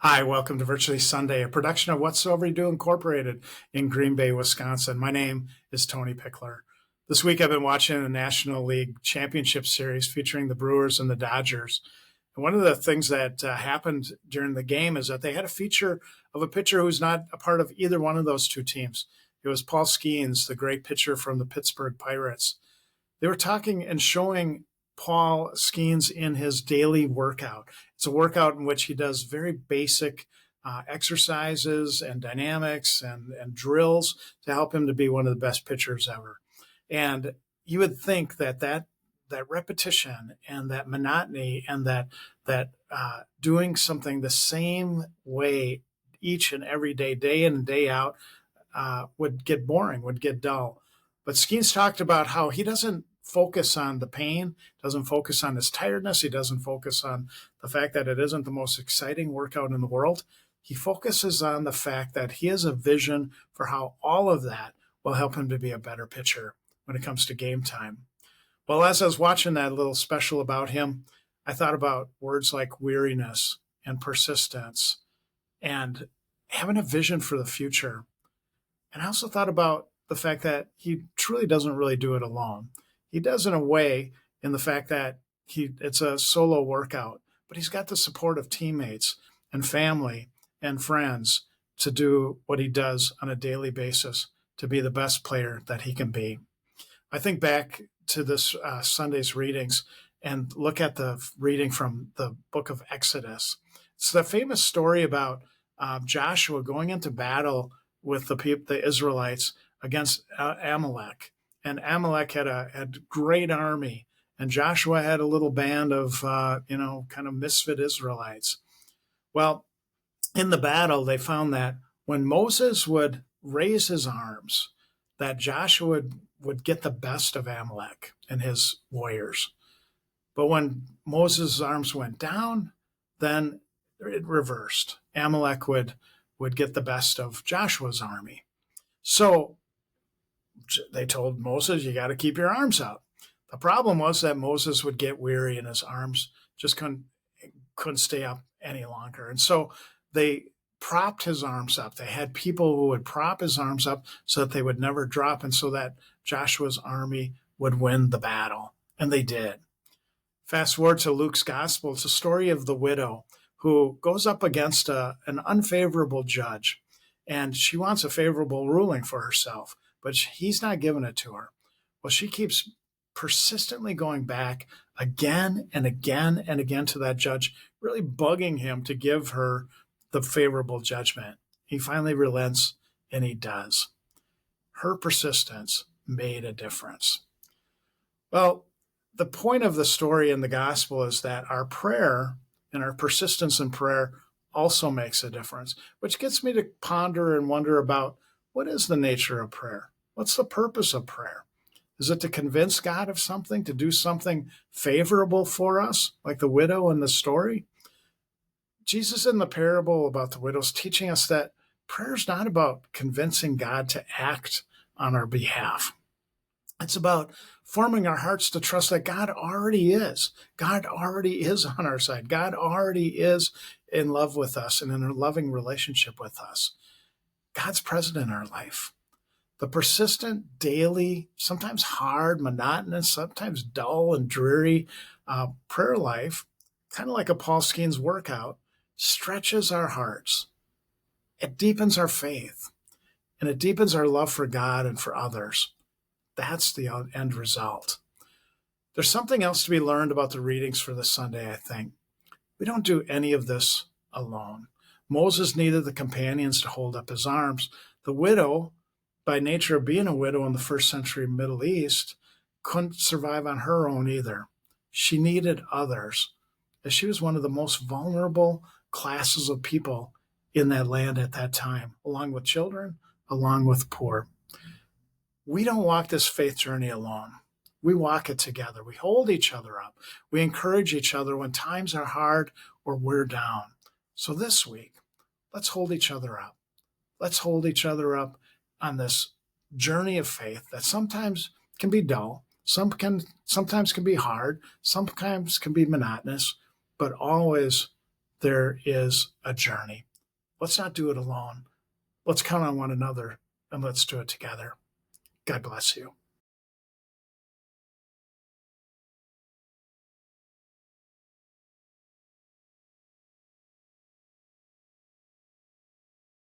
Hi, welcome to Virtually Sunday, a production of Whatsoever You Do Incorporated in Green Bay, Wisconsin. My name is Tony Pickler. This week I've been watching a National League Championship Series featuring the Brewers and the Dodgers. And one of the things that happened during the game is that they had a feature of a pitcher who's not a part of either one of those two teams. It was Paul Skeens, the great pitcher from the Pittsburgh Pirates. They were talking and showing Paul Skeens in his daily workout. It's a workout in which he does very basic exercises and dynamics and drills to help him to be one of the best pitchers ever. And you would think that repetition and that monotony and that doing something the same way each and every day, day in and day out, would get boring, would get dull. But Skeens talked about how he doesn't focus on the pain, doesn't focus on his tiredness, he doesn't focus on the fact that it isn't the most exciting workout in the world. He focuses on the fact that he has a vision for how all of that will help him to be a better pitcher when it comes to game time. Well, as I was watching that little special about him, I thought about words like weariness and persistence and having a vision for the future. And I also thought about the fact that he truly doesn't really do it alone. He does in a way in the fact that it's a solo workout, but he's got the support of teammates and family and friends to do what he does on a daily basis to be the best player that he can be. I think back to this Sunday's readings and look at the reading from the book of Exodus. It's the famous story about Joshua going into battle with the Israelites against Amalek. And Amalek had a great army, and Joshua had a little band of kind of misfit Israelites. Well, in the battle, they found that when Moses would raise his arms, that Joshua would get the best of Amalek and his warriors. But when Moses' arms went down, then it reversed. Amalek would get the best of Joshua's army. So they told Moses, you got to keep your arms up. The problem was that Moses would get weary and his arms just couldn't stay up any longer. And so they propped his arms up. They had people who would prop his arms up so that they would never drop and so that Joshua's army would win the battle. And they did. Fast forward to Luke's gospel. It's a story of the widow who goes up against an unfavorable judge. And she wants a favorable ruling for herself, but he's not giving it to her. Well, she keeps persistently going back again and again and again to that judge, really bugging him to give her the favorable judgment. He finally relents, and he does. Her persistence made a difference. Well, the point of the story in the gospel is that our prayer and our persistence in prayer also makes a difference, which gets me to ponder and wonder about what is the nature of prayer? What's the purpose of prayer? Is it to convince God of something, to do something favorable for us, like the widow in the story? Jesus in the parable about the widows teaching us that prayer is not about convincing God to act on our behalf. It's about forming our hearts to trust that God already is. God already is on our side. God already is in love with us and in a loving relationship with us. God's present in our life. The persistent, daily, sometimes hard, monotonous, sometimes dull and dreary prayer life, kind of like a Paul Skeens workout, stretches our hearts. It deepens our faith, and it deepens our love for God and for others. That's the end result. There's something else to be learned about the readings for this Sunday, I think. We don't do any of this alone. Moses needed the companions to hold up his arms. The widow, by nature of being a widow in the first century Middle East, couldn't survive on her own either. She needed others, as she was one of the most vulnerable classes of people in that land at that time, along with children, along with poor. We don't walk this faith journey alone. We walk it together. We hold each other up. We encourage each other when times are hard or we're down. So this week, let's hold each other up. Let's hold each other up on this journey of faith that sometimes can be dull, sometimes can be hard, sometimes can be monotonous, but always there is a journey. Let's not do it alone. Let's count on one another and let's do it together. God bless you.